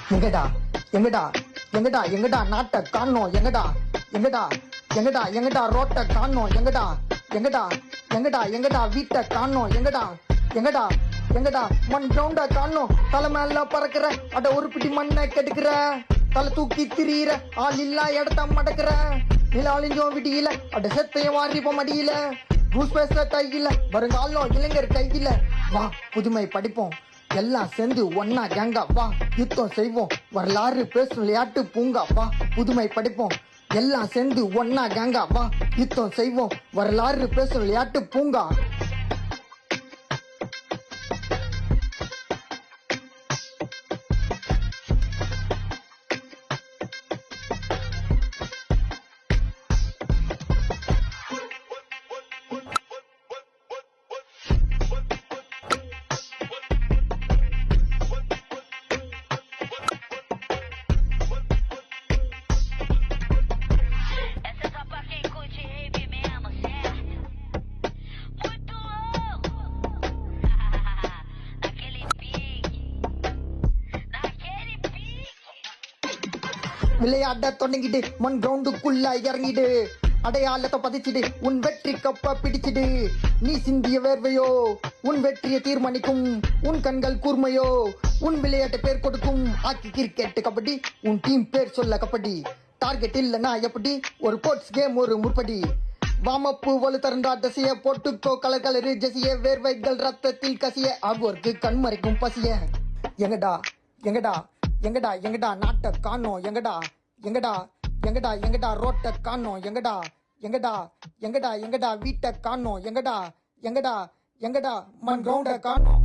எங்கடா எங்கடா எங்கடா எங்கடா நாட்டை காணோம் எங்கடா எங்கடா எங்கடா எங்கடா ரோட்டை காணோம் எங்கடா எங்கடா எங்கடா எங்கடா வீட்டை காணோம் எங்கடா எங்கடா எங்கடா மண் கிரவுண்ட காணோம் தலை மேல பறக்கிற அட ஒரு பிடி மண்ணை கெடுக்கிற தலை தூக்கி திரியிற ஆள் இல்லா இடத்த மடக்கிற நிலாளிஞ்சோம் விடியில அட செத்தையும் வாரிப்ப மடியில ரூஸ் பேச கையில வருங்காலம் இளைஞர் கையில வா புதுமை படிப்போம் எல்லாம் சேர்ந்து ஒன்னா கேங்கா வா யுத்தம் செய்வோம் வரலாறு பேசும் விளையாட்டு பூங்கா வா புதுமை படிப்போம் எல்லாம் சேர்ந்து ஒன்னா கேங்கா வா யுத்தம் செய்வோம் வரலாறு பேசும் விளையாட்டு பூங்கா விளையாட தொடங்கிடு மண் கிரவுண்டுக்குள்ள இறங்கிடு அடையாளத்தை பதிச்சிடு உன் வெற்றி கப்ப பிடிச்சிடு நீ சிந்திய வேர்வையோ உன் வெற்றியை தீர்மானிக்கும் உன் கண்கள் கூர்மையோ உன் விளையாட்டு பேர் கொடுக்கும் ஆக்கி கிரிக்கெட் கபடி உன் டீம் பேர் சொல்ல கபடி டார்கெட் இல்லனா எப்படி ஒரு ஸ்போர்ட்ஸ் கேம் ஒரு முற்படி வாமப்பு வலு தரண்டா தசிய போட்டுக்கோ கலர் கலரு ஜெசிய வேர்வைகள் ரத்தத்தில் கசிய ஆகோருக்கு கண்மறைக்கும் பசிய எங்கடா எங்கடா எங்கடா எங்கடா நாட்டை காணோம் எங்கடா எங்கடா எங்கடா எங்கடா ரோட்டை காணோம் எங்கடா எங்கடா எங்கடா எங்கடா வீட்டை காணோம் எங்கடா எங்கடா எங்கடா மண் கிரவுண்ட காணோம்